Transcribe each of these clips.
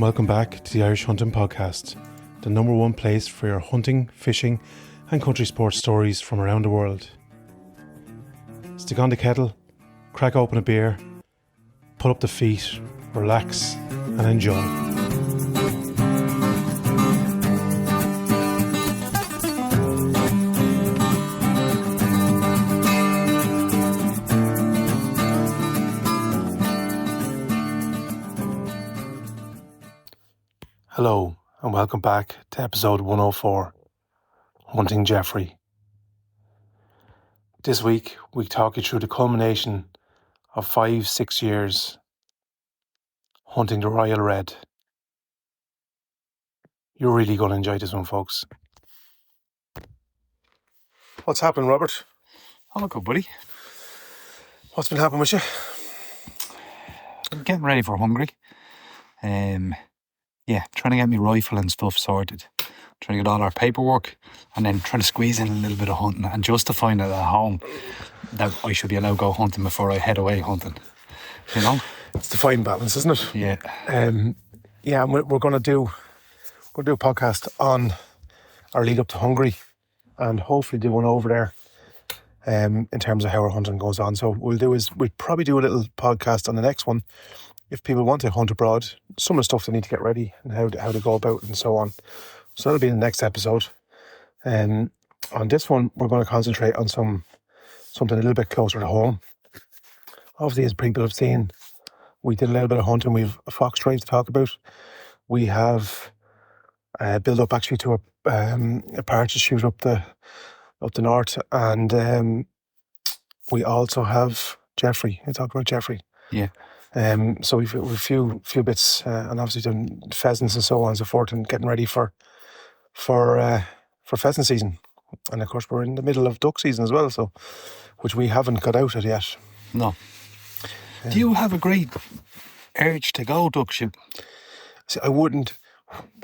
and welcome back to the Irish Hunting Podcast, the number one place for your hunting, fishing and country sports stories from around the world. Stick on the kettle, crack open a beer, pull up the feet, relax and enjoy. Hello and welcome back to episode 104, Hunting Geoffrey. This week we talk you through the culmination of 5-6 years hunting the Royal Red. You're really going to enjoy this one, folks. What's happened, Robert? I'm good, buddy. What's been happening with you? I'm getting ready for hungry. Trying to get my rifle and stuff sorted. Trying to get all our paperwork and then trying to squeeze in a little bit of hunting and justifying it at home that I should be allowed to go hunting before I head away hunting. You know? It's the fine balance, isn't it? Yeah. And we're going to do a podcast on our lead up to Hungary and hopefully do one over there in terms of how our hunting goes on. So what we'll probably do a little podcast on the next one if people want to hunt abroad, some of the stuff they need to get ready and how to go about and so on. So that'll be in the next episode. On this one, we're going to concentrate on something a little bit closer to home. Obviously, as people have seen, we did a little bit of hunting. We've a fox drive to talk about. We have built up actually to a partridge shoot up the north, and we also have Geoffrey. I talked about Geoffrey. Yeah. So we've a few bits, and obviously doing pheasants and so on and so forth, and getting ready for pheasant season. And of course, we're in the middle of duck season as well, so which we haven't got out of yet. No. Do you have a great urge to go duck shooting? See, I wouldn't.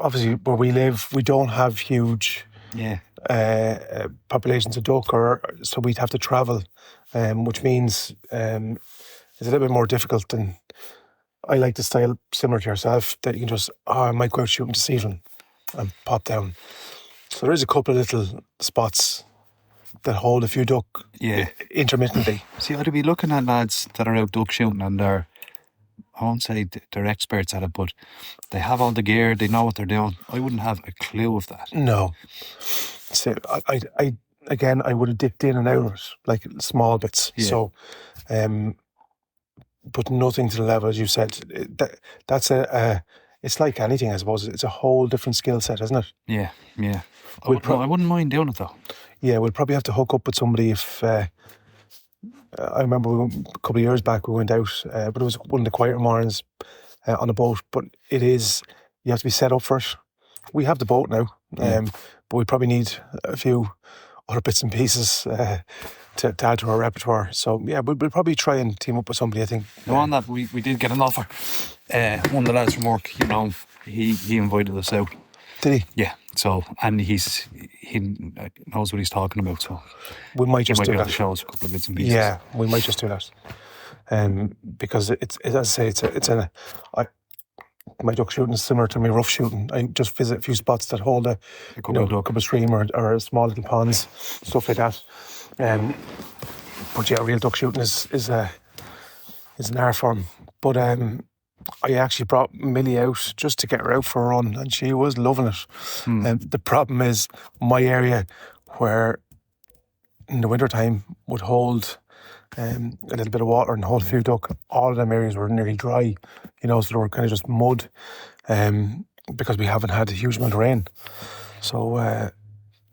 Obviously, where we live, we don't have huge populations of duck, so we'd have to travel, which means it's a little bit more difficult than. I like the style similar to yourself that you can just, I might go out shooting this evening and pop down. So there is a couple of little spots that hold a few duck intermittently. See, I'd be looking at lads that are out duck shooting and I won't say they're experts at it, but they have all the gear, they know what they're doing. I wouldn't have a clue of that. No. So I would have dipped in and out of it, like small bits. Yeah. So, but nothing to the level, as you said. That's it's like anything, I suppose. It's a whole different skill set, isn't it? Yeah. I wouldn't mind doing it though. Yeah, we'll probably have to hook up with somebody if. I remember a couple of years back we went out, but it was one of the quieter mornings on a boat. But you have to be set up for it. We have the boat now, but we probably need a few other bits and pieces to add to our repertoire. So yeah, we'll probably try and team up with somebody, I think. Now on that, we did get an offer. One of the lads from work, he invited us out. Did he? Yeah. So, and he knows what he's talking about. So we might just do that. that. Show us a couple of bits and pieces. Yeah, we might just do that. Because it's as I say, my duck shooting is similar to my rough shooting. I just visit a few spots that hold a couple of stream or small little ponds, stuff like that. But yeah, real duck shooting is an art form. But I actually brought Millie out just to get her out for a run, and she was loving it. The problem is my area, where in the winter time would hold a little bit of water and hold a few duck. All of them areas were nearly dry, so they were kind of just mud, because we haven't had a huge amount of rain. So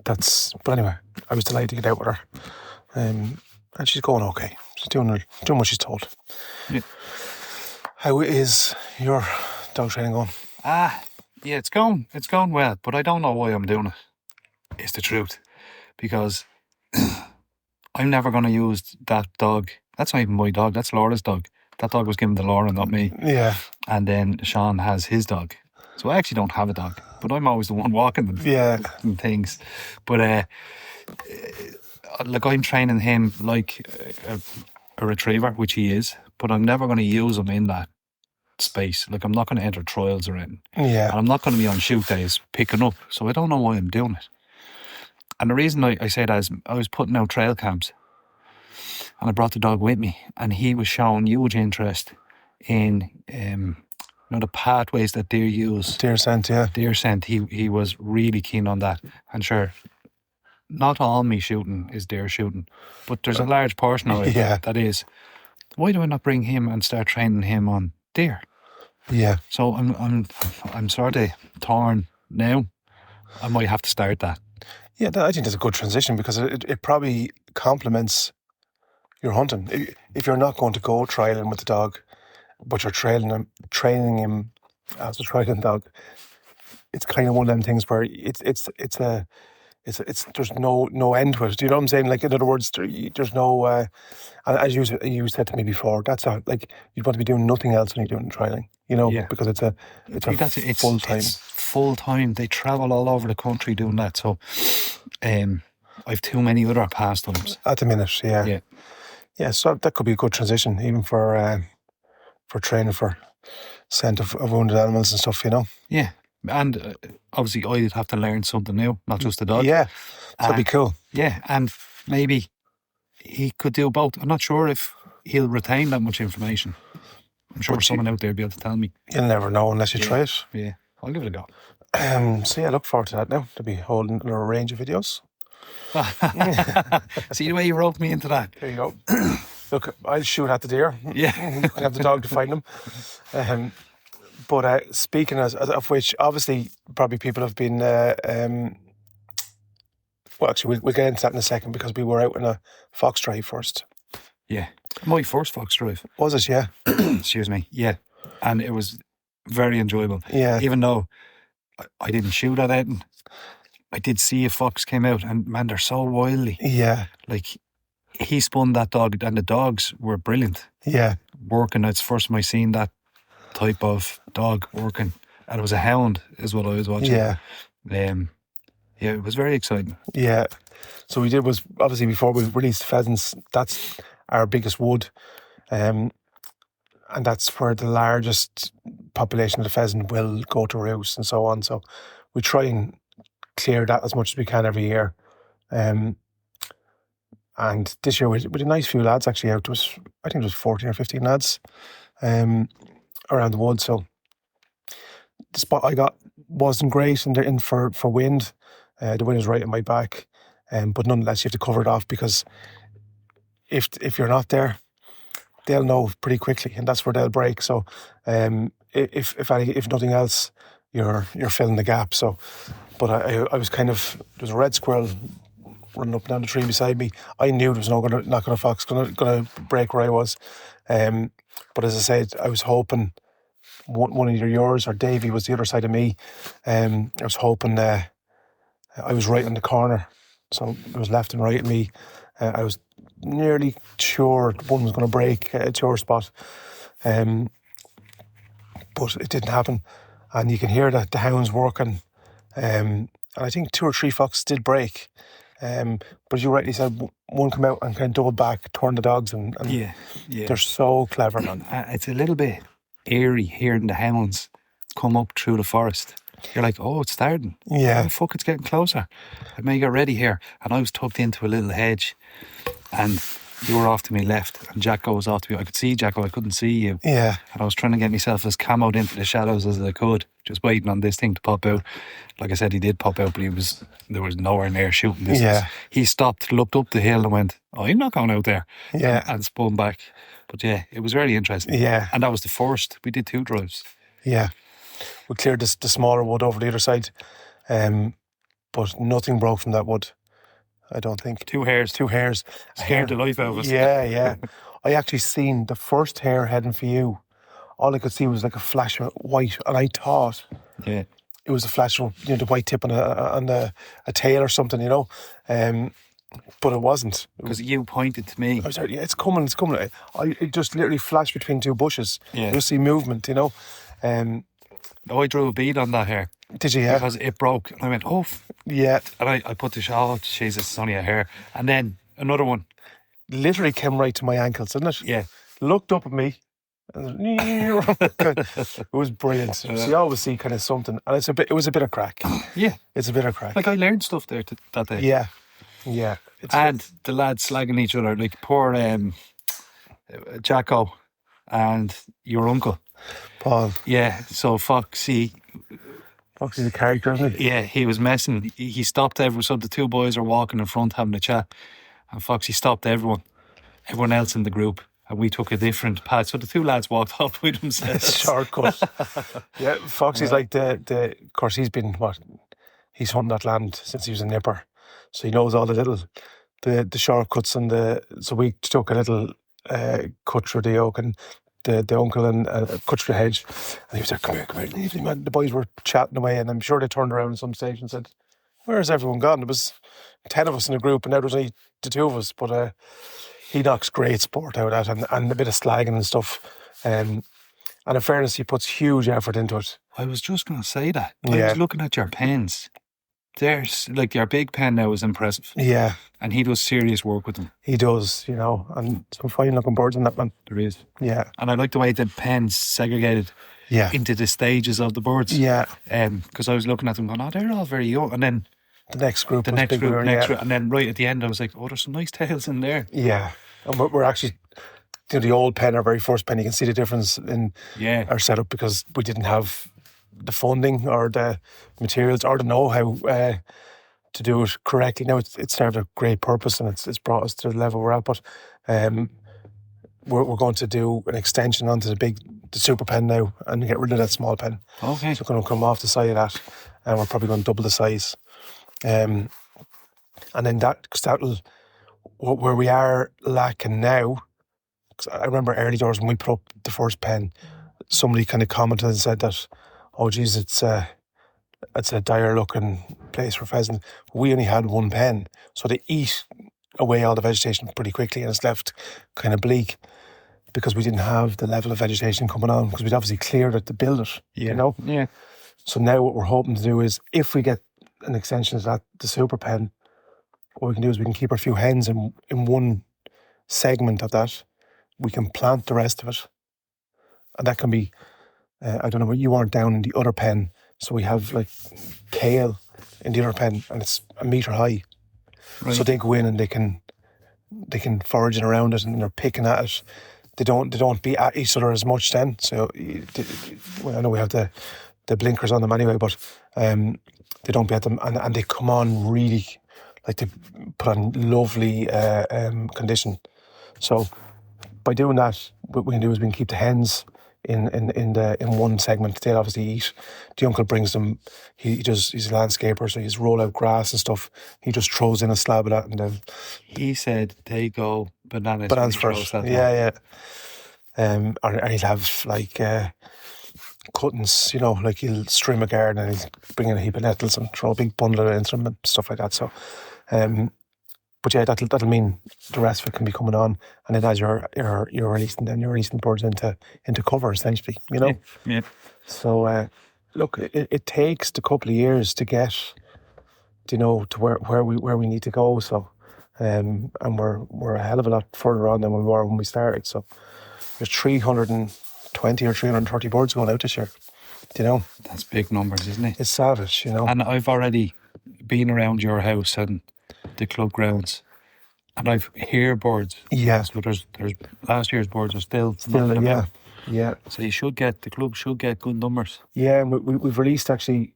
but anyway, I was delighted to get out with her, and she's going okay. She's doing what she's told. Yeah. How is your dog training going? Yeah, it's going well, but I don't know why I'm doing it. It's the truth, because I'm never going to use that dog. That's not even my dog. That's Laura's dog. That dog was given to Laura, not me. Yeah. And then Sean has his dog. So I actually don't have a dog, but I'm always the one walking them. Yeah. And things. But I'm training him like a retriever, which he is, but I'm never going to use him in that. space. Like, I'm not going to enter trials or anything. Yeah. And I'm not going to be on shoot days picking up. So I don't know why I'm doing it. And the reason I say that is I was putting out trail camps and I brought the dog with me, and he was showing huge interest in the pathways that deer use. Deer scent, yeah. Deer scent. He was really keen on that. And sure, not all me shooting is deer shooting, but there's a large portion of it that is. Why do I not bring him and start training him on deer? Yeah. So I'm sort of torn now. I might have to start that. Yeah, I think that's a good transition, because it probably complements your hunting. If you're not going to go trialing with the dog, but you're training him as a trialing dog, it's kind of one of them things where it's there's no end to it. Do you know what I'm saying? Like, in other words, there's no. And as you said to me before, that's like you'd want to be doing nothing else when you're doing trialing. You know, because it's full time. It's full time. They travel all over the country doing that. So, I've too many other pastimes at the minute. Yeah. So that could be a good transition, even for training for scent of wounded animals and stuff. You know. Yeah. And obviously I'd have to learn something new, not just the dog. Yeah, that'd be cool. Yeah, and maybe he could do both. I'm not sure if he'll retain that much information. I'm sure someone out there will be able to tell me. You'll never know unless you try it. Yeah, I'll give it a go. So yeah, I look forward to that now. To be holding a range of videos. See the way you roped me into that? There you go. Look, I'll shoot at the deer. Yeah. You can have the dog to find them. But speaking of which, obviously, probably people have been. Well, actually, we'll get into that in a second, because we were out in a fox drive first. Yeah, my first fox drive. Was it? Yeah. Excuse me. Yeah, and it was very enjoyable. Yeah. Even though I didn't shoot at it, I did see a fox came out, and man, they're so wily. Yeah. Like, he spun that dog, and the dogs were brilliant. Yeah. Working. It's the first time I seen that type of dog working, and it was a hound is what I was watching. Yeah. Yeah, it was very exciting. Yeah. So we did was, obviously, before we released pheasants, that's our biggest wood, and that's where the largest population of the pheasant will go to roost and so on. So we try and clear that as much as we can every year. And this year we had a nice few lads actually out. I think it was 14 or 15 lads around the wood. So the spot I got wasn't great in for wind. The wind is right at my back, but nonetheless you have to cover it off, because if you're not there, they'll know pretty quickly, and that's where they'll break. So if nothing else, you're filling the gap. So, but I was kind of, there was a red squirrel running up and down the tree beside me. I knew there was not going to fox going to break where I was. But as I said, I was hoping one of yours or Davey was the other side of me. I was hoping I was right in the corner, so it was left and right of me. I was nearly sure one was going to break at your spot, but it didn't happen. And you can hear that the hounds working, and I think 2 or 3 foxes did break. But as you rightly said, one come out and kind of double back, turn the dogs, and they're so clever, man. It's a little bit eerie hearing the hounds come up through the forest. You're like, oh, it's starting. Yeah. Oh, fuck, it's getting closer. I may get ready here. And I was tucked into a little hedge, and you were off to my left, and Jacko was off to me. I could see Jacko, I couldn't see you. Yeah. And I was trying to get myself as camoed into the shadows as I could, just waiting on this thing to pop out. Like I said, he did pop out, but there was nowhere near shooting distance. Yeah. He stopped, looked up the hill and went, oh, I'm not going out there. Yeah. And spun back. But yeah, it was very interesting. Yeah. And that was the first. We did 2 drives. Yeah. We cleared the smaller wood over the other side, but nothing broke from that wood, I don't think. 2 hares. Scared the life out of us. Yeah. I actually seen the first hare heading for you. All I could see was like a flash of white, and I thought it was a flash of the white tip on a tail or something, but it wasn't. Because you pointed to me. I was like, yeah, it's coming. It just literally flashed between 2 bushes. Yeah. You see movement, I drew a bead on that hair. Did you? Yeah. Because it broke. And I went, oh. Yeah. And I put the shawl, Jesus, it's only a hair. And then another one. Literally came right to my ankles, didn't it? Yeah. Looked up at me, It was brilliant. So you always see kind of something, and it was a bit of crack. Yeah, it's a bit of crack. Like I learned stuff there that day. Yeah. And the lads slagging each other, like poor Jacko and your uncle Paul. Yeah, so Foxy's a character, isn't he? Yeah, he was messing. He stopped everyone. So the two boys are walking in front having a chat, and Foxy stopped everyone else in the group, and we took a different path. So the two lads walked off with themselves. Shortcut. Yeah, Foxy's like of course he's hunting that land since he was a nipper, so he knows all the shortcuts so we took a little cut through the oak and the uncle and cut through the hedge, and he was like, come here, leave me, man. The boys were chatting away, and I'm sure they turned around at some stage and said, where's everyone gone? There was 10 of us in a group, and now there's only the two of us, but he knocks great sport out of that, and a bit of slagging and stuff, and in fairness, he puts huge effort into it. I was just going to say that. I was looking at your pens. There's like your big pen now is impressive. Yeah. And he does serious work with them. He does, and some fine looking birds in that, man. There is. Yeah. And I like the way the pen's segregated into the stages of the birds. Yeah. Because I was looking at them going, they're all very young. And then the next group group, and then right at the end I was like, there's some nice tails in there. Yeah. And we're actually, the old pen, our very first pen, you can see the difference in our setup because we didn't have the funding or the materials or the know-how to do it correctly. Now it's served a great purpose and it's brought us to the level we're at, but we're going to do an extension onto the super pen now and get rid of that small pen. Okay. So we're going to come off the side of that and we're probably going to double the size. And then that'll, where we are lacking now, because I remember early doors when we put up the first pen, somebody kind of commented and said that, oh geez, it's a dire looking place for pheasant. We only had one pen, so they eat away all the vegetation pretty quickly and it's left kind of bleak because we didn't have the level of vegetation coming on because we'd obviously cleared it to build it, Yeah. So now what we're hoping to do is if we get an extension of that, the super pen, what we can do is we can keep our few hens in one segment of that. We can plant the rest of it. And that can be, I don't know, you aren't down in the other pen. So we have like kale in the other pen and it's a metre high. Right. So they go in and they can foraging around it and they're picking at it. They don't be at each other as much then. So I know we have the blinkers on them anyway, but they don't be at them and they come on really, like they put on lovely condition. So by doing that, what we can do is we can keep the hens in one segment. They'll obviously eat. The uncle brings them. He's a landscaper, so he's roll out grass and stuff. He just throws in a slab of that, and then he said they go bananas first. Yeah. Or he'll have like cuttings, like he'll stream a garden and he'll bring in a heap of nettles and throw a big bundle of it into them and stuff like that. So, but yeah, that'll mean the rest of it can be coming on, and then as you're releasing birds into cover essentially, Yeah. So look, it takes a couple of years to get, to where we need to go. So, and we're a hell of a lot further on than we were when we started. So there's 320 or 330 birds going out this year. That's big numbers, isn't it? It's savage, And I've already been around your house and the club grounds, and I've heard birds. Yeah. So there's last year's birds are still yeah. So the club should get good numbers. Yeah, and we've released actually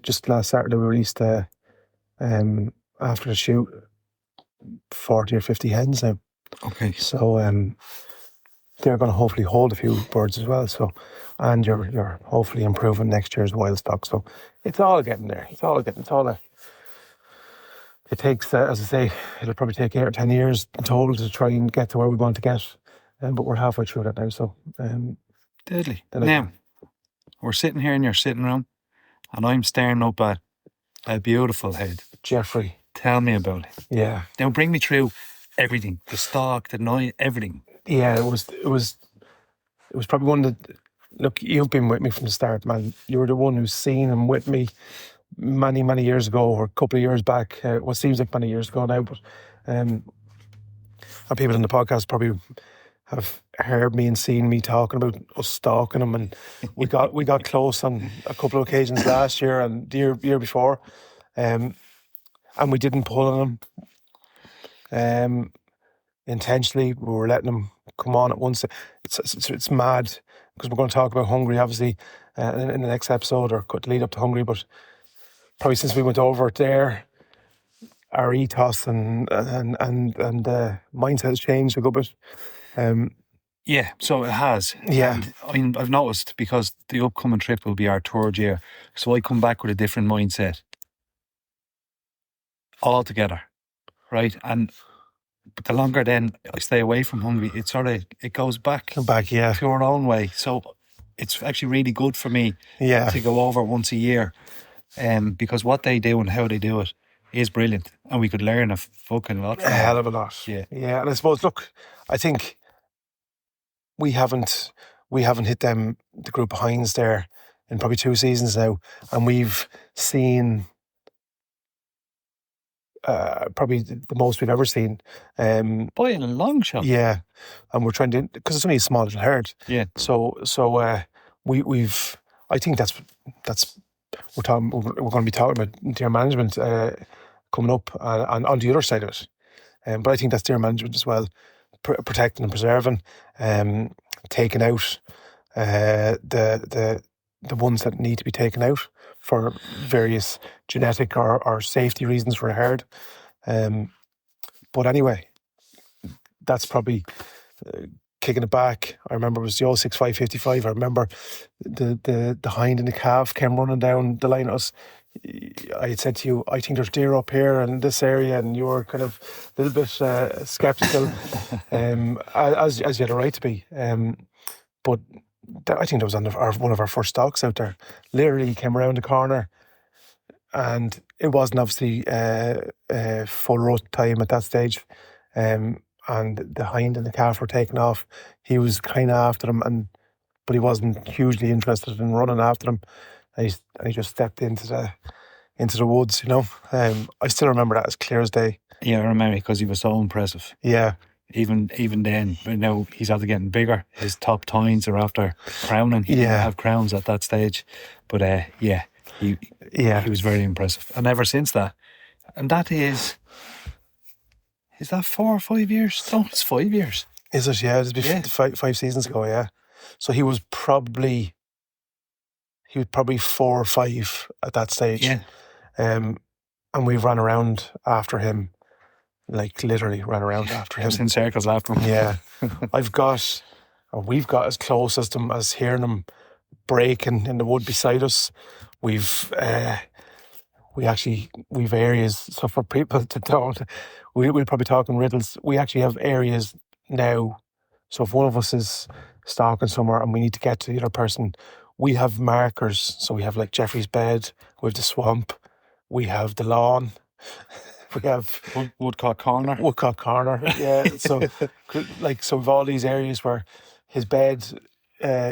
just last Saturday we released after the shoot 40 or 50 hens now. Okay. So they're going to hopefully hold a few birds as well. So, and you're hopefully improving next year's wild stock. So it's all getting there. It takes, as I say, it'll probably take 8 or 10 years in total to try and get to where we want to get. But we're halfway through that now. So, deadly. Now, we're sitting here in your sitting room, and I'm staring up at a beautiful head. Geoffrey. Tell me about it. Yeah. Now, bring me through everything. The stock, the noise, everything. Yeah, it was probably one that, look, you've been with me from the start, man. You were the one who's seen him with me many, many years ago, or a couple of years back. What seems like many years ago now, but and people in the podcast probably have heard me and seen me talking about us stalking them, and we got close on a couple of occasions last year and the year before, and we didn't pull on them intentionally. We were letting them come on at once. It's mad because we're going to talk about Hungary, obviously, in the next episode, or could lead up to Hungary, but probably since we went over there, our ethos and mindset has changed a good bit. Yeah, so it has. Yeah. And I've noticed, because the upcoming trip will be our third year, so I come back with a different mindset altogether, right? And the longer then I stay away from Hungary, it goes back Yeah. to our own way. So it's actually really good for me Yeah. to go over once a year, because what they do and how they do it is brilliant, and we could learn a fucking lot from A them. hell of a lot. Yeah. Yeah, and I suppose, look, I think we haven't hit them, the group of Hinds there, in probably 2 seasons now, and we've seen probably the most we've ever seen. By a long shot. Yeah, and we're trying to, because it's only a small little herd. Yeah. So we've. I think that's we're going to be talking about deer management coming up, and on the other side of it. But I think that's deer management as well, protecting and preserving, taking out the ones that need to be taken out for various genetic or safety reasons for a herd. But anyway, that's probably kicking it back. I remember it was the 06555. I remember the hind and the calf came running down the line at us. I had said to you, I think there's deer up here in this area, and you were kind of a little bit sceptical, as you had a right to be. But I think that was on one of our first stalks out there. Literally, he came around the corner, and it wasn't obviously full rut time at that stage. And the hind and the calf were taken off. He was kind of after them, but he wasn't hugely interested in running after them. And he just stepped into the woods, you know. I still remember that as clear as day. Yeah, I remember, because he was so impressive. Yeah. Even then, but now he's after getting bigger. His top tines are after crowning. He didn't have crowns at that stage, but he was very impressive. And ever since that, and that is that 4 or 5 years? No, it's 5 years. Is it? Yeah, it's 5 seasons ago. Yeah, so he was probably 4 or 5 at that stage. Yeah, and we ran around after him. Like, literally ran around after him. Just in circles after him. Yeah. We've got as close as them as hearing them breaking in the wood beside us. We've areas, so for people to don't, we'll probably talk in riddles. We actually have areas now, so if one of us is stalking somewhere and we need to get to the other person, we have markers. So we have like Geoffrey's bed, we have the swamp, we have the lawn. We have Woodcock Corner. Yeah. So we've all these areas where his bed.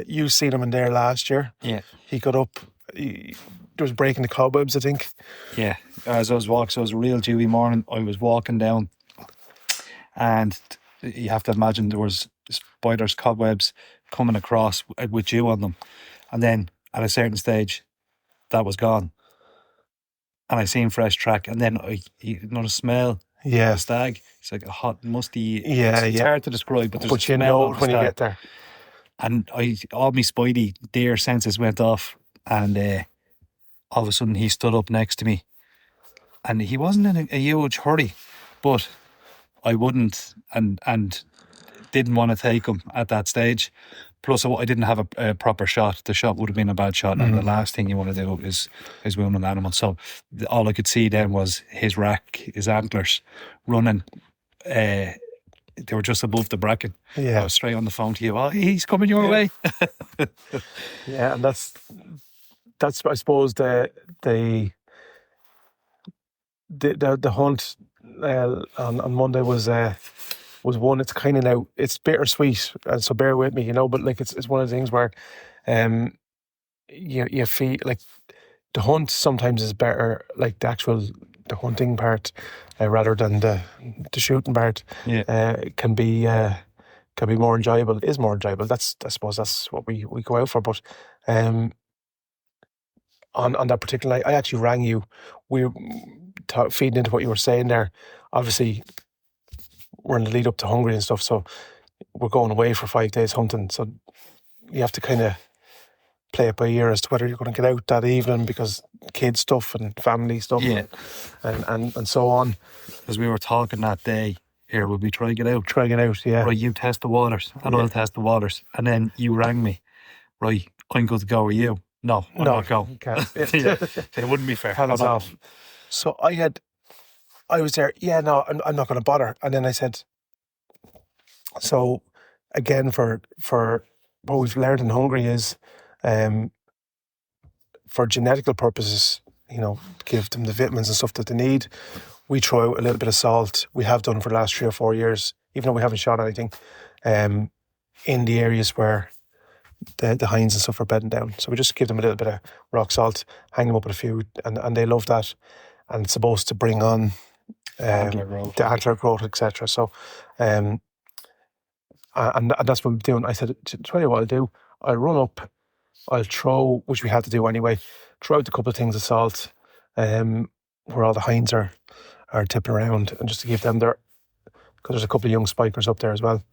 You seen him in there last year. Yeah. He got up. There was breaking the cobwebs, I think. Yeah. As I was walking, so it was a real dewy morning. I was walking down, and you have to imagine there was spiders, cobwebs coming across with dew on them, and then at a certain stage, that was gone. And I seen fresh track, and then another smell. Yeah, a stag. It's like a hot, musty. Yeah, it's hard to describe, but there's but a you smell know of when you stag. get there. And all my spidey deer senses went off, and all of a sudden he stood up next to me, and he wasn't in a huge hurry, but I wouldn't and didn't want to take him at that stage. Plus, I didn't have a proper shot. The shot would have been a bad shot, and the last thing you want to do is wound an animal. So all I could see then was his rack, his antlers, running. They were just above the bracken. Yeah. I was straight on the phone to you. Oh, he's coming your way. Yeah, and that's I suppose the hunt on Monday was one. It's kind of now, it's bittersweet, and so bear with me, you know. But like, it's one of the things where you feel like the hunt sometimes is better, like the hunting part rather than the shooting part. Yeah. Can be can be more enjoyable, is more enjoyable. I suppose that's what we go out for. But on that particular night, I actually rang you. We were feeding into what you were saying there. Obviously, we're in the lead up to Hungary and stuff, so we're going away for 5 days hunting. So you have to kind of play it by ear as to whether you're going to get out that evening, because kids stuff and family stuff, and so on. Because we were talking that day, here, will we try get out? Try get out, yeah. Right, you test the waters, and I'll test the waters. And then you rang me. Right, I'm good to go with you. No, I'm not going. It wouldn't be fair. Hands off. So I was there, no, I'm not going to bother. And then I said, so again, for what we've learned in Hungary is, for genetical purposes, give them the vitamins and stuff that they need. We throw out a little bit of salt. We have done for the last 3 or 4 years, even though we haven't shot anything, in the areas where the hinds and stuff are bedding down. So we just give them a little bit of rock salt, hang them up with a few, and they love that. And it's supposed to bring on the antler growth, etc. So, and that's what we're doing. I said, tell you what I'll do. I'll run up. I'll throw, which we had to do anyway, throw out a couple of things of salt, where all the hinds are tipping around, and just to give them because there's a couple of young spikers up there as well.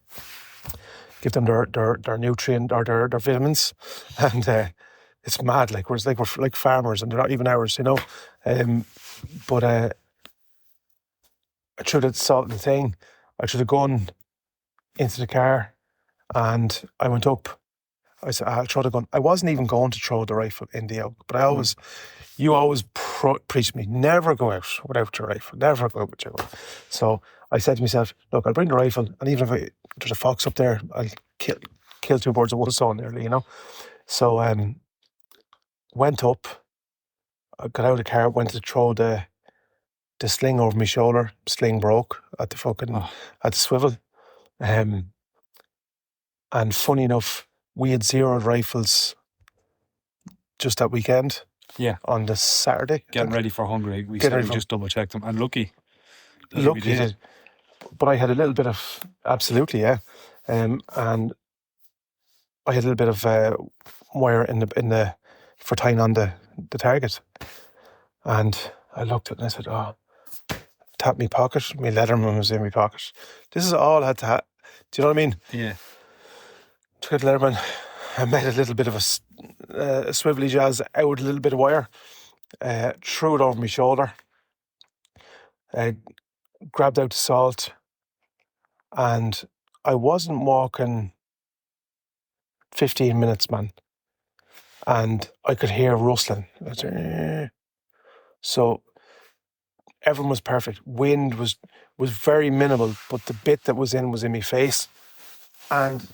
Give them their nutrient or their vitamins, and it's mad. We're like farmers, and they're not even ours, But I threw the salt and thing. I threw the gun into the car, and I went up. I said, I'll throw the gun. I wasn't even going to throw the rifle in the oak, but you always preach me, never go out without your rifle, never go out with your rifle. So I said to myself, look, I'll bring the rifle, and even if there's a fox up there, I'll kill 2 birds with one stone nearly, So went up, I got out of the car, went to throw the sling over my shoulder. Sling broke at the swivel. And funny enough, we had zeroed rifles just that weekend. Yeah. On the Saturday. Getting ready for Hungary. We just double checked them. And lucky you did. But I had a little bit of, absolutely, yeah. And I had a little bit of wire in the for tying on the target. And I looked at it and I said, tapped my pocket. My Letterman was in my pocket. This is all I had to have. Do you know what I mean? Yeah. Took the Letterman. I made a little bit of a swivelly jazz out with a little bit of wire. Threw it over my shoulder. Grabbed out the salt. And I wasn't walking 15 minutes, man. And I could hear rustling. So everything was perfect. Wind was very minimal, but the bit that was in my face. And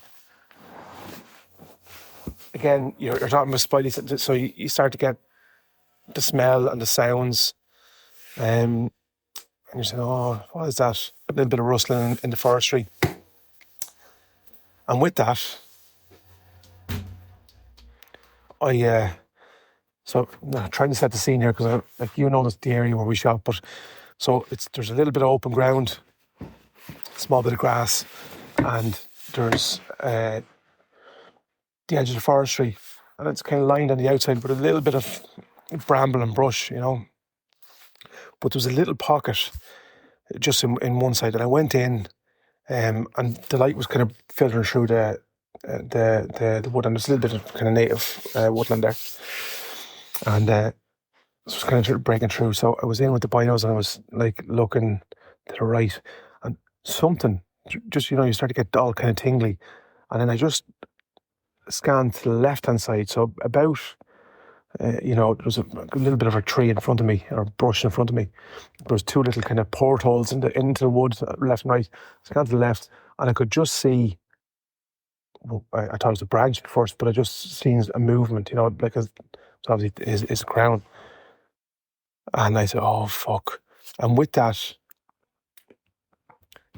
again, you're talking about spidey, so you start to get the smell and the sounds. And you say, what is that? A little bit of rustling in the forestry. And with that, I'm trying to set the scene here, because the area where we shot, but so there's a little bit of open ground, small bit of grass, and there's the edge of the forestry, and it's kind of lined on the outside with a little bit of bramble and brush, But there was a little pocket just in one side, and I went in, and the light was kind of filtering through the wood, and there's a little bit of kind of native woodland there, and it was kind of breaking through. So I was in with the binos, and I was looking to the right, and something just you start to get all kind of tingly, and then I just scanned to the left hand side. So about there was a little bit of a tree in front of me, or brush in front of me. There was 2 little kind of portholes into the wood, left and right. Scanned to the left, and I could just see. Well, I thought it was a branch at first, but I just seen a movement, it's obviously his crown. And I said, oh, fuck. And with that,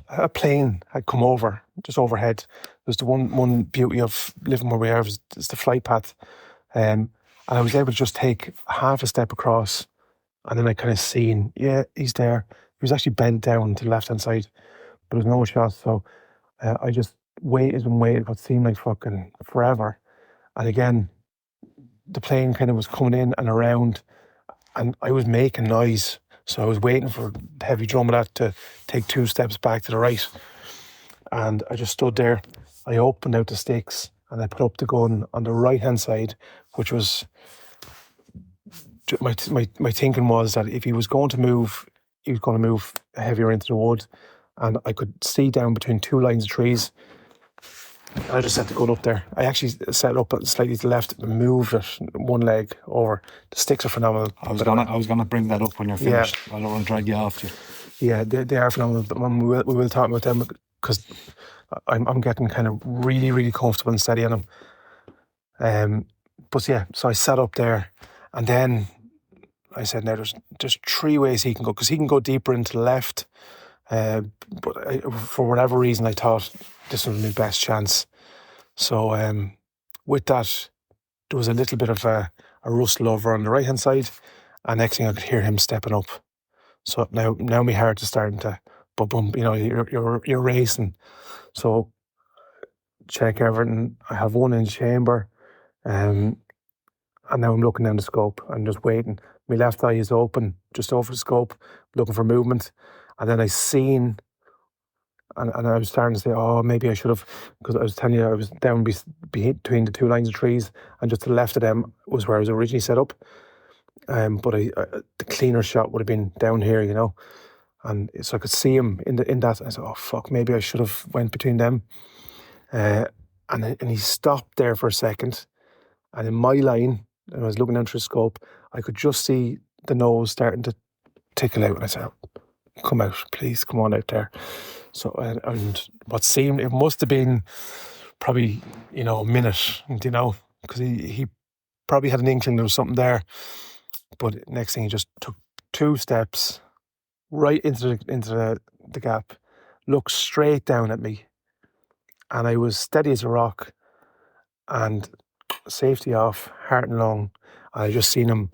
a plane had come over, just overhead. There's the one beauty of living where we are is the flight path. And I was able to just take half a step across, and then I kind of seen, he's there. He was actually bent down to the left-hand side, but there was no shot. So I just waited and waited what seemed like fucking forever. And again, the plane kind of was coming in and around, and I was making noise. So I was waiting for the heavy drum of that to take 2 steps back to the right. And I just stood there. I opened out the sticks and I put up the gun on the right-hand side, which was... My thinking was that if he was going to move, he was going to move heavier into the wood. And I could see down between 2 lines of trees. And I just set the gun up there. I actually set it up slightly to the left and moved it 1 leg over. The sticks are phenomenal. I was gonna bring that up when you're finished. Yeah. I don't want to drag you off you. Yeah, they are phenomenal. But we will talk about them because I'm getting kind of really, really comfortable and steady on them. But yeah, so I sat up there, and then I said, now there's 3 ways he can go, because he can go deeper into the left. But for whatever reason, I thought this was my best chance. So with that, there was a little bit of a rustle over on the right hand side, and next thing I could hear him stepping up. So now my heart is starting to bump. You know, you're racing. So check everything. I have 1 in the chamber, and now I'm looking down the scope. I'm just waiting. My left eye is open, just over the scope, looking for movement. And then I seen, and I was starting to say, oh, maybe I should have, because I was telling you I was down between the 2 lines of trees, and just to the left of them was where I was originally set up. But the cleaner shot would have been down here, you know. And so I could see him in that. I said, oh, fuck, maybe I should have went between them. And he stopped there for a second. And in my line, and I was looking down through the scope, I could just see the nose starting to tickle out. And I said, come out, please, come on out there. So, and what seemed, it must have been probably, you know, a minute, you know, because he probably had an inkling there was something there. But next thing, he just took 2 steps right into the gap, looked straight down at me, and I was steady as a rock, and safety off, heart and lung. I just seen him,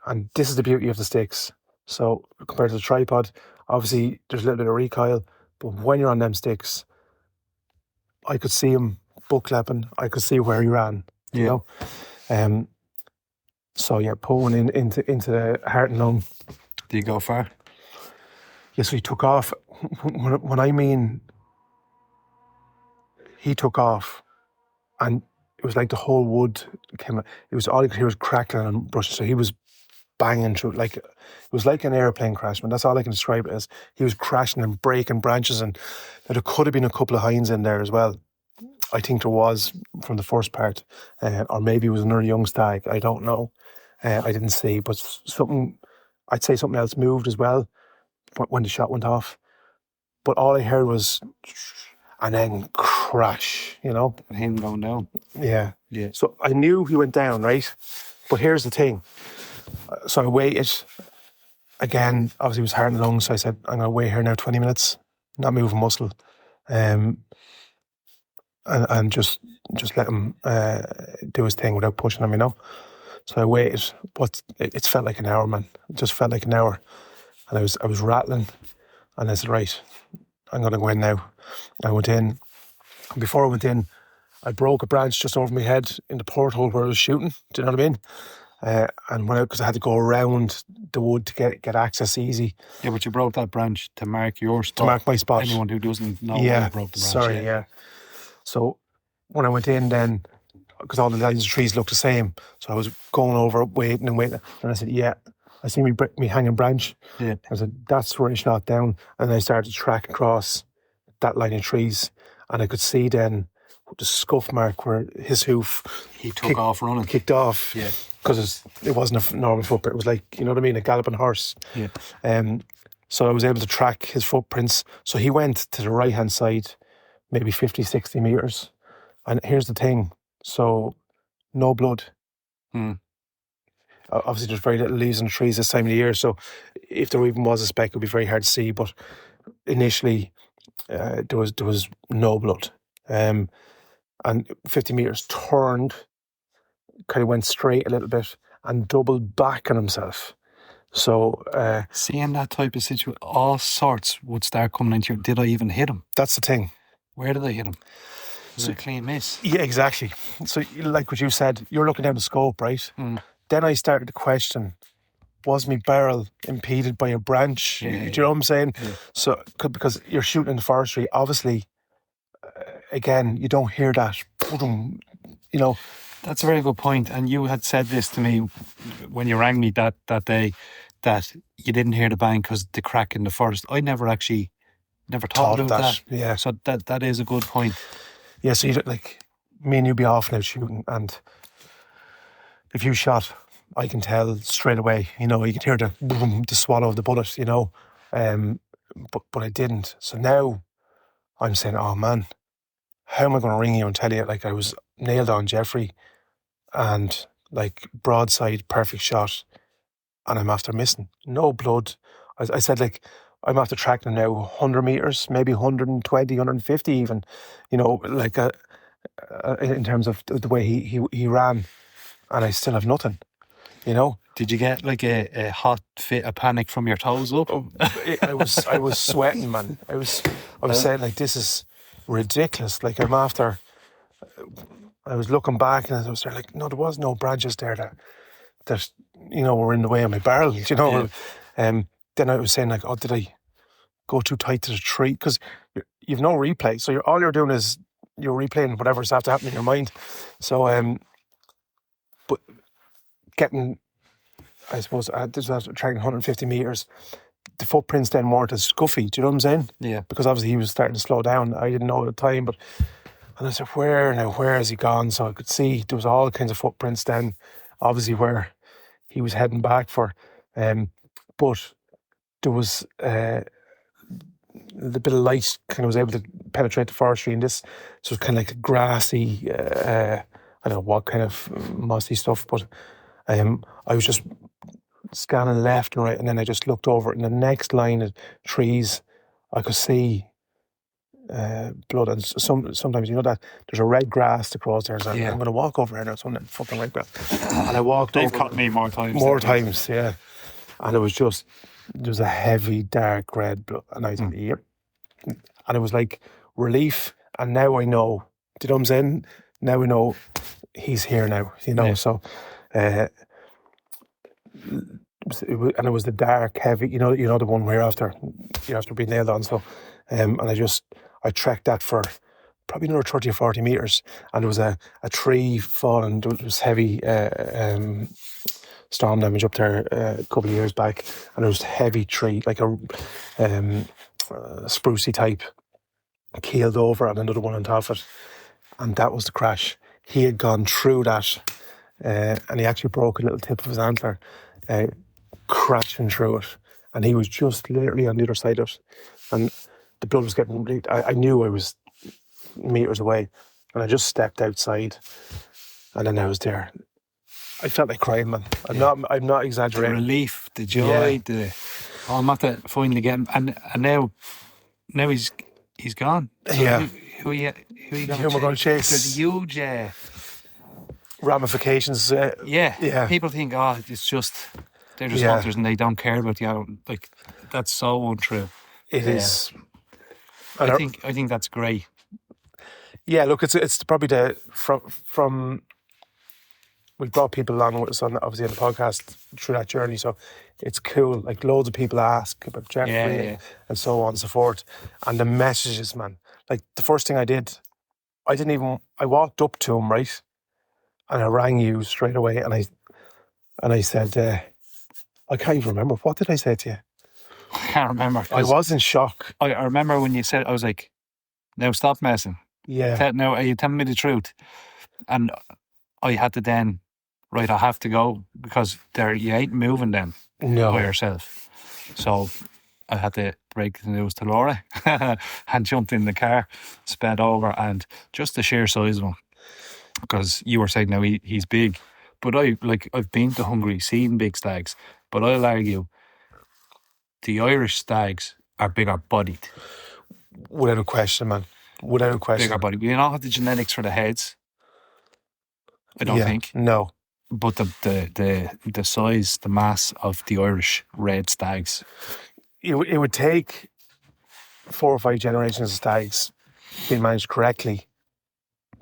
and this is the beauty of the sticks. So compared to the tripod, obviously there's a little bit of recoil, but when you're on them sticks, I could see him buck clapping. I could see where he ran. You know. So yeah, pulling into the heart and lung. Did you go far? Yes, so he took off. When I mean he took off, and it was like the whole wood came. It was all you could hear was crackling and brushing. So he was banging through, like it was like an airplane crash. Man, that's all I can describe it as. He was crashing and breaking branches, and there could have been a couple of hinds in there as well. I think there was from the first part, or maybe it was another young stag. I don't know. I didn't see, but I'd say something else moved as well when the shot went off. But all I heard was, and then crash, you know. And him going down. Yeah. So I knew he went down, right? But here's the thing. So I waited. Again, obviously it was heart and lungs, so I said, I'm going to wait here now 20 minutes, not move a muscle. And just let him do his thing without pushing him, you know. So I waited, but it felt like an hour, man. It just felt like an hour. And I was rattling, and I said, right, I'm going to go in now. I went in. And before I went in, I broke a branch just over my head in the porthole where I was shooting. Do you know what I mean? And because I had to go around the wood to get access easy. Yeah, but you broke that branch to mark your spot. To mark my spot. Anyone who doesn't know where you broke the branch. Sorry, yeah. So when I went in then, because all the lines of trees looked the same, so I was going over, waiting, and I said, yeah, I see me hanging branch. Yeah. I said, that's where I shot down. And I started to track across that line of trees, and I could see then the scuff mark where his hoof off running. Kicked off. Yeah. Because it wasn't a normal footprint. It was like, you know what I mean, a galloping horse. Yeah. So I was able to track his footprints. So he went to the right-hand side, maybe 50, 60 metres. And here's the thing. So no blood. Obviously, there's very little leaves on the trees this time of the year. So if there even was a speck, it would be very hard to see. But initially, there was no blood. And 50 metres turned, kind of went straight a little bit and doubled back on himself. So seeing that type of situation, all sorts would start coming into you. Did I even hit him? That's the thing. Where did I hit him? Was it a clean miss? Yeah, exactly. So, like what you said, you're looking down the scope, right? Then I started to question, was my barrel impeded by a branch? Do you know what I'm saying? Yeah. So, because you're shooting in the forestry, obviously, again, you don't hear that. You know. That's a very good point. And you had said this to me when you rang me that day, that you didn't hear the bang because the crack in the forest. I never thought about that. Yeah. So that is a good point. Yeah, so me and you be off now shooting, and if you shot, I can tell straight away. You can hear the swallow of the bullet. But I didn't. So now I'm saying, oh man, how am I going to ring you and tell you I was nailed on Geoffrey, and broadside, perfect shot, and I'm after missing, no blood. I said I'm after tracking now 100 meters, maybe 120, 150 even. In terms of the way he ran, and I still have nothing. Did you get a hot fit of panic from your toes up? I was sweating, man. I was saying this is ridiculous. I'm after. I was looking back and I was there no, there was no branches there that were in the way of my barrel. Yeah. Then I was saying did I go too tight to the tree? Because you've no replay, so all you're doing is you're replaying whatever's have to happen in your mind. So but getting, I suppose, this was tracking 150 meters. The footprints then weren't as scuffy. Do you know what I'm saying? Yeah. Because obviously he was starting to slow down. I didn't know at the time, and I said, where has he gone? So I could see there was all kinds of footprints then, obviously where he was heading back for. But there was the bit of light kind of was able to penetrate the forestry, and this, so it's kind of like a grassy, I don't know what kind of mossy stuff, but I was just scanning left and right, and then I just looked over, and the next line of trees I could see blood, and sometimes that there's a red grass that grows there, so I'm going to walk over here or something fucking like that, and I walked They've over. caught me more times, yeah, and it was just, there was a heavy dark red blood, and I said, yep, and it was like relief, and now I know, do you know what I'm saying? Now I know he's here now, so it was the dark, heavy, the one where after being nailed on. So, and I trekked that for probably another 30 or 40 meters, and there was a tree falling. There was heavy storm damage up there a couple of years back, and there was a heavy tree, like a sprucey type, keeled over, and another one on top of it, and that was the crash. He had gone through that, and he actually broke a little tip of his antler, crashing through it, and he was just literally on the other side of it, and the blood was getting. I knew I was meters away, and I just stepped outside, and then I was there. I felt like crying, man. I'm not exaggerating. The relief, the joy, I'm at the finally getting, and now he's gone. So yeah. Who am I going to chase? There's huge ramifications. Yeah. People think, it's just they're just hunters and they don't care about you. That's so untrue. It is. I think that's great. Yeah, look, it's probably from we've brought people along with us obviously on the podcast through that journey, so it's cool. Loads of people ask about Geoffrey and so on and so forth, and the messages, man. The first thing I did, I walked up to him, right, and I rang you straight away, and I said, I can't even remember, what did I say to you? I can't remember. I was in shock. I remember when you said, I was like, now stop messing. Yeah. Now, are you telling me the truth? And I had to then, right, I have to go, because you ain't moving then by yourself. So I had to break the news to Laura and jumped in the car, sped over, and just the sheer size of him, because you were saying now he's big, but I've been to Hungary, seen big stags, but I'll argue the Irish stags are bigger bodied. Without a question, man. Without a question. Bigger bodied. You don't have the genetics for the heads, I don't think. No. But the size, the mass of the Irish red stags. It would take 4 or 5 generations of stags been managed correctly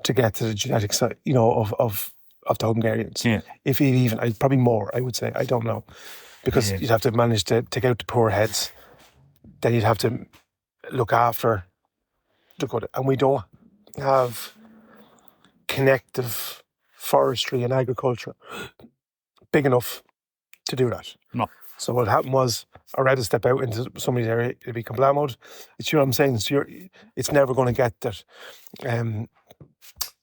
to get to the genetics, of the Hungarians. Yeah. If even, probably more, I would say. I don't know. Because you'd have to manage to take out the poor heads. Then you'd have to look after the good. And we don't have connective forestry and agriculture big enough to do that. No. So what happened was, I had to step out into somebody's area, it'd be Complamod. You know what I'm saying? So it's never going to get that.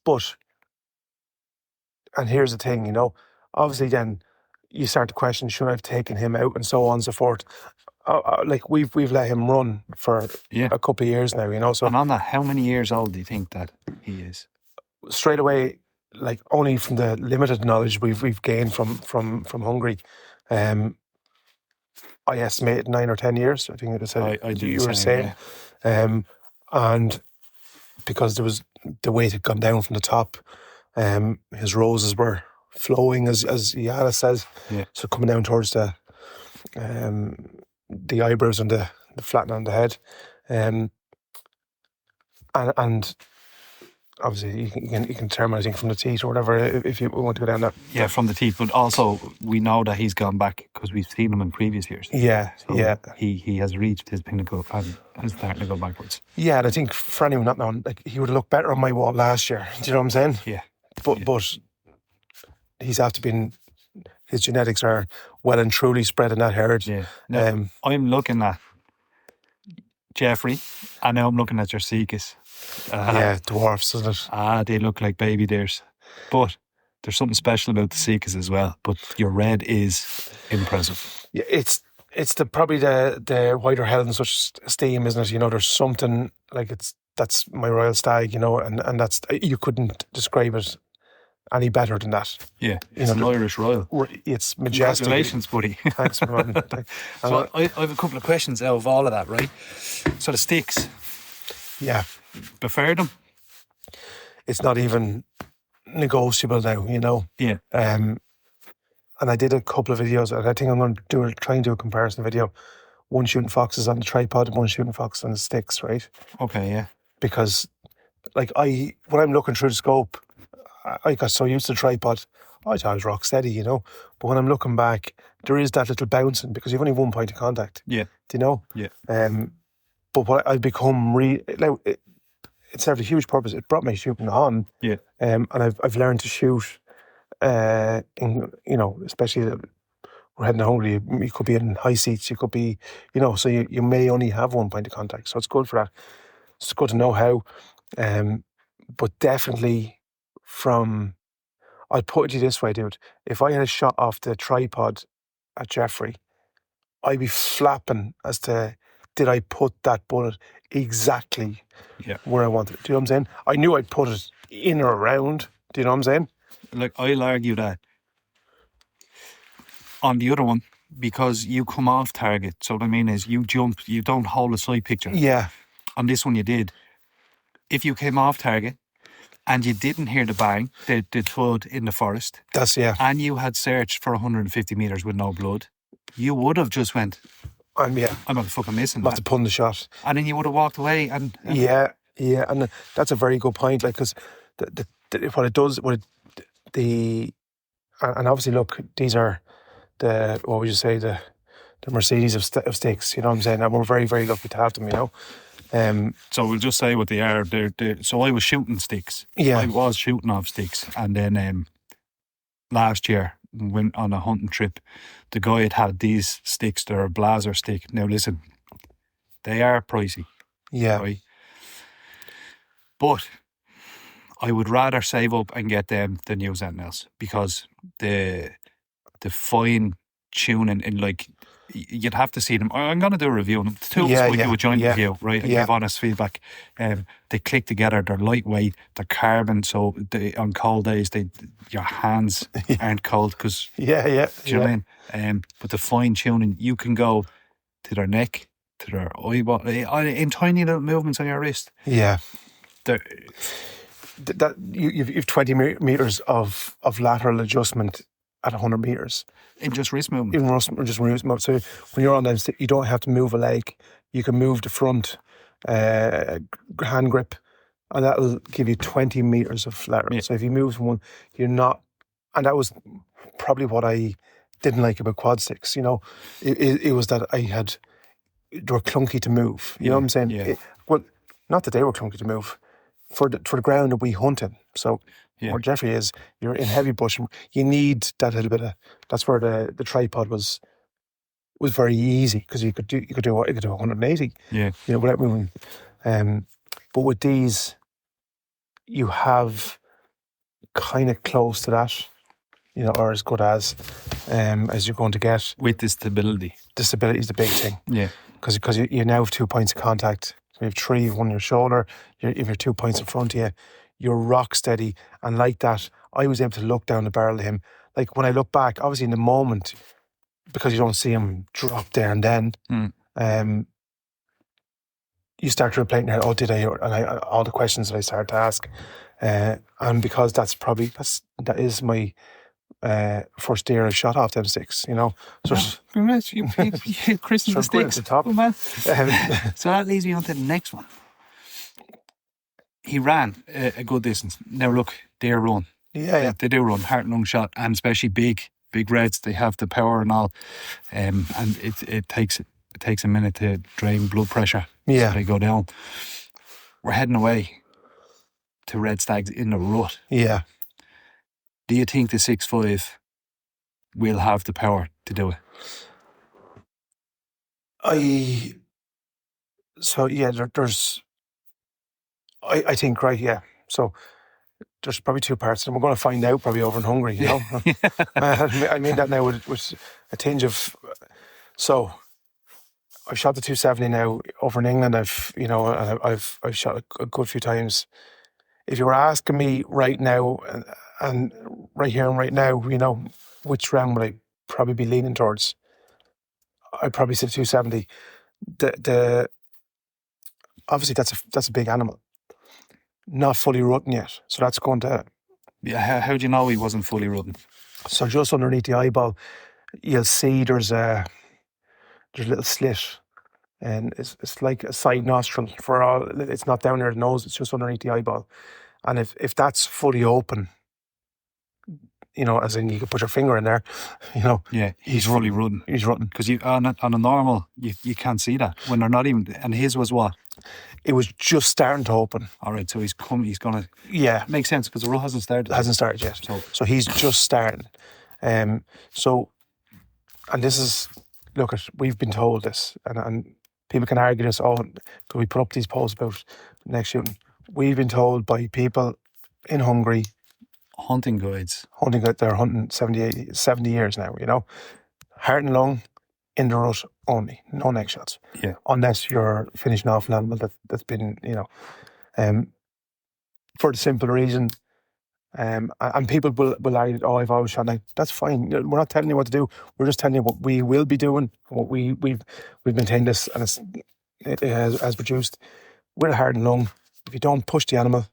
But, and here's the thing, obviously then you start to question, should I have taken him out and so on and so forth. Like we've let him run for a couple of years now, so. And on that, how many years old do you think that he is? Straight away, like only from the limited knowledge we've gained from Hungary, I estimated 9 or 10 years. I think it was you were saying, and because there was the weight had gone down from the top, his roses were flowing as Yala says. Yeah. So coming down towards the eyebrows and the flattening on the head, and obviously you can determine, I think, from the teeth or whatever, if you want to go down that. Yeah, from the teeth, but also we know that he's gone back because we've seen him in previous years. Yeah, so yeah. He has reached his pinnacle and is starting to go backwards. Yeah, and I think for anyone not knowing, like, he would have looked better on my wall last year. Do you know what I'm saying? Yeah. But he's after been, his genetics are well and truly spread in that herd. Yeah. Now, I'm looking at Geoffrey, and now I'm looking at your Seekers. Dwarfs, isn't it? They look like baby deers. But there's something special about the Seekers as well. But your red is impressive. Yeah, it's probably the whiter held in such esteem, isn't it? There's something like that's my royal stag, and that's, you couldn't describe it any better than that. Yeah, it's an Irish royal. It's majestic. Congratulations, buddy. Thanks, man. So I have a couple of questions out of all of that, right? So the sticks. Yeah. Prefer them? It's not even negotiable now, Yeah. And I did a couple of videos, and I think I'm going to try and do a comparison video. One shooting foxes on the tripod, one shooting fox on the sticks, right? Okay, yeah. Because, like, when I'm looking through the scope, I got so used to the tripod, I thought I was rock steady, But when I'm looking back, there is that little bouncing because you've only one point of contact. Yeah. Do you know? Yeah. But what I've become it served a huge purpose. It brought my shooting on. Yeah. And I've learned to shoot, especially we're heading to Hungary, you could be in high seats, you could be, so you may only have one point of contact. So it's good for that. It's good to know how. But definitely I'd put it this way, dude. If I had a shot off the tripod at Geoffrey, I'd be flapping as to, did I put that bullet exactly where I wanted it? Do you know what I'm saying? I knew I'd put it in or around. Do you know what I'm saying? Like, I'll argue that on the other one, because you come off target. So what I mean is, you jump, you don't hold a sight picture. Yeah. On this one you did. If you came off target and you didn't hear the bang, the thud in the forest, and you had searched for 150 metres with no blood, you would have just went, I'm not fucking missing that. Not to pun the shot. And then you would have walked away. And yeah, and that's a very good point. Like, because what it does, and obviously, look, these are the, what would you say, the Mercedes of sticks. You know what I'm saying? And we're very, very lucky to have them. So we'll just say what they are. So I was shooting sticks. Yeah, I was shooting off sticks, and then last year, went on a hunting trip, the guy had these sticks. They're a blazer stick. Now listen, they are pricey. Yeah. Right? But I would rather save up and get them than use anything else, because the fine tuning in, like, you'd have to see them. I'm going to do a review on them. The two of us might do a joint review, right? And give honest feedback. They click together. They're lightweight. They're carbon. So on cold days, your hands aren't cold because. Do you know what I mean? But the fine tuning, you can go to their neck, to their eyeball, in tiny little movements on your wrist. Yeah. That you've 20 meters of lateral adjustment at 100 meters. In just wrist movement. Just wrist movement. So when you're on them, you don't have to move a leg. You can move the front hand grip. and that'll give you 20 meters of lateral. Yeah. So if you move from one, you're not, and that was probably what I didn't like about quad sticks. You know, it was that they were clunky to move. You know what I'm saying? Yeah. Well, not that they were clunky to move. For the ground that we hunt in. So where Geoffrey is, you're in heavy bush. And you need that little bit of. That's where the tripod was very easy because you could do 180. Yeah. You know, without moving. But with these, you have kind of close to that, you know, or as good as you're going to get. With the stability. The stability is the big thing. Yeah. Because you now have 2 points of contact. You have 3, you have one on your shoulder. If you're 2 points in front of you, you're rock steady. And like that, I was able to look down the barrel of him. Like when I look back, obviously in the moment, because you don't see him drop there and then, you start to replay now, did I? And all the questions that I started to ask. And because that is my first deer I shot off them sticks, you know. So you christened the sticks. The top. Oh, man. So that leads me on to the next one. He ran a good distance. Now look, deer run. Yeah. They do run, heart and lung shot, and especially big reds. They have the power and all, and it takes a minute to drain blood pressure. Yeah, so they go down. We're heading away to red stags in the rut. Yeah. Do you think the 6.5 will have the power to do it? There's. I think right. Yeah. So there's probably two parts, and we're going to find out probably over in Hungary. You know, I mean that now with a tinge of. So I've shot the 270 now over in England. I've shot a good few times. If you were asking me right now and right here and right now, you know, which round would I probably be leaning towards? I'd probably say 270. The obviously that's a big animal, not fully rutting yet, so that's going to. Yeah, how do you know he wasn't fully rutting? So just underneath the eyeball, you'll see there's a little slit, and it's like a side nostril for all. It's not down near the nose; it's just underneath the eyeball, and if that's fully open, you know, as in you could put your finger in there, you know. Yeah, he's fully rutting. He's rutting because on a normal you can't see that when they're not even. And his was what? It was just starting to open. All right, so he's gonna. Yeah, makes sense because the rut hasn't started. It hasn't started yet. So he's just starting. And this is, look, we've been told this, and people can argue this. Could we put up these posts about next shooting? We've been told by people in Hungary, hunting guides, they're hunting 70 years now. You know, heart and lung in the rut only, no neck shots. Yeah, unless you're finishing off an animal that's been, you know, for the simple reason. And people will argue, I've always shot night. That's fine. We're not telling you what to do. We're just telling you what we will be doing. What we've maintained this, and it has produced with a heart and lung. If you don't push the animal,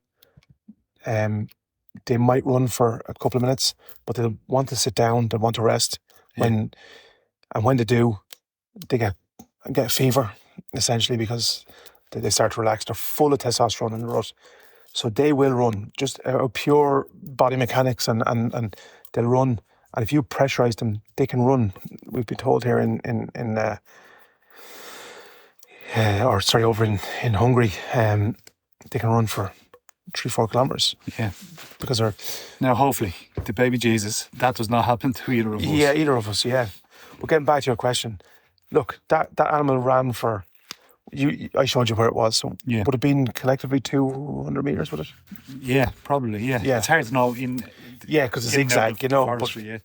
they might run for a couple of minutes, but they'll want to sit down. They'll want to rest. When they do, they get a fever essentially because they start to relax. They're full of testosterone in the rut. So they will run, just pure body mechanics, and they'll run. And if you pressurize them, they can run. We've been told here over in Hungary, they can run for 3-4 kilometers. Yeah, because they're now. Hopefully, the baby Jesus, that does not happen to either of us. Yeah, either of us. Yeah. But getting back to your question, look, that animal ran for. I showed you where it was. So would it have been collectively 200 meters? Would it? Yeah, probably. Yeah. It's hard to know because it's zigzag, you know. Forestry, but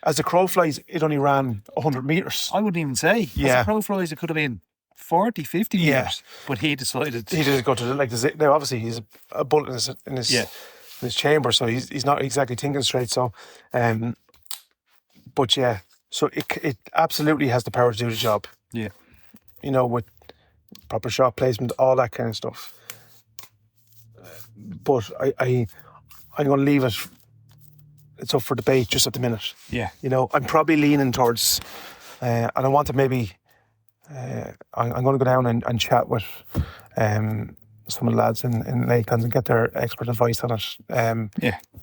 as the crow flies, it only ran 100 meters. I wouldn't even say. Yeah. As the crow flies, it could have been 40, 50 meters. But he decided. He did go to the now. Obviously, he's a bullet in his chamber, so he's not exactly thinking straight. So, but yeah, so it absolutely has the power to do the job. Yeah. You know, with proper shot placement, all that kind of stuff. But I'm going to leave it. It's up for debate just at the minute. Yeah. You know, I'm probably leaning towards, and I want to maybe. I'm going to go down and chat with some of the lads in Lakelands and get their expert advice on it.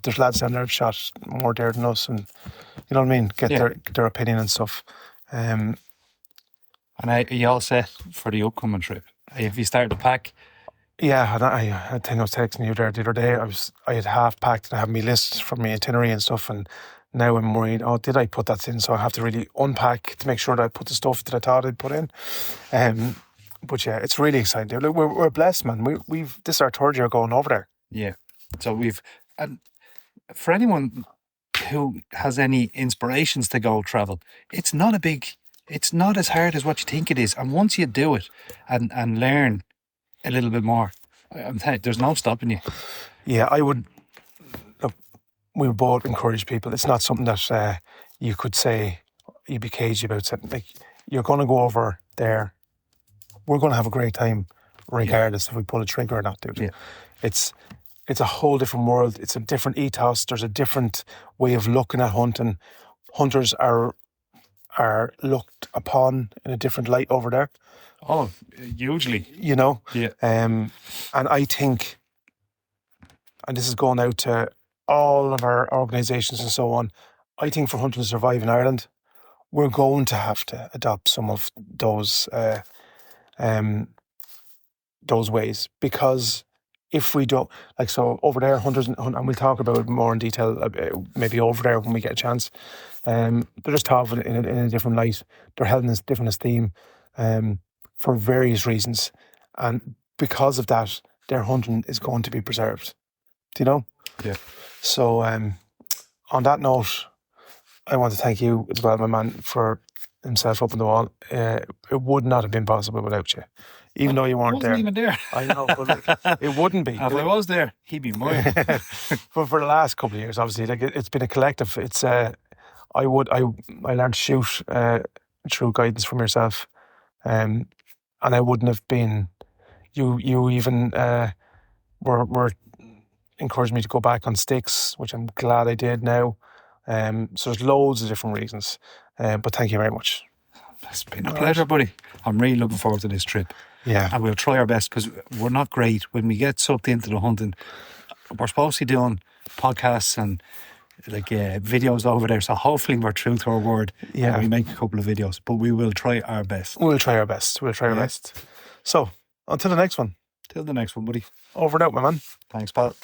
There's lads down there who've shot more there than us, and you know what I mean. Get their opinion and stuff. And are you all set for the upcoming trip? Have you started to pack? Yeah, and I think I was texting you there the other day. I had half packed and I have my list for my itinerary and stuff, and now I'm worried, did I put that in? So I have to really unpack to make sure that I put the stuff that I thought I'd put in. But yeah, it's really exciting. Look, we're blessed, man. This is our third year going over there. Yeah. So and for anyone who has any inspirations to go travel, it's not as hard as what you think it is. And once you do it and learn a little bit more, I'm telling you, there's no stopping you. Yeah, I would. Look, we would both encourage people. It's not something that you could say you'd be cagey about. Something like, you're going to go over there. We're going to have a great time, regardless if we pull a trigger or not, dude. Yeah. It's a whole different world. It's a different ethos. There's a different way of looking at hunting. Hunters are looked upon in a different light over there. Oh, hugely. You know? Yeah. And I think, and this is going out to all of our organisations and so on, I think for hunting to survive in Ireland, we're going to have to adopt some of those ways, because if we don't, like, so over there, hunters, and we'll talk about it more in detail maybe over there when we get a chance, they're just thought of it in a different light. They're held in a different esteem for various reasons, and because of that, their hunting is going to be preserved. Do you know? Yeah. So on that note, I want to thank you as well, my man, for himself up on the wall. It would not have been possible without you. Even though you weren't there. I wasn't even there. I know, but like, it wouldn't be. If I was there, he'd be mine. But for the last couple of years, obviously, like it's been a collective. It's I learned to shoot through guidance from yourself, and I wouldn't have been. You even were encouraging me to go back on sticks, which I'm glad I did now. So there's loads of different reasons, but thank you very much. It's been a pleasure, buddy. I'm really looking forward to this trip. Yeah. And we'll try our best, because we're not great when we get sucked into the hunting. We're supposed to be doing podcasts and like videos over there, so hopefully we're true to our word. Yeah. And we make a couple of videos, but we will try our best. We'll try our best. Our best. So, until the next one. Till the next one, buddy. Over and out, my man. Thanks, pal.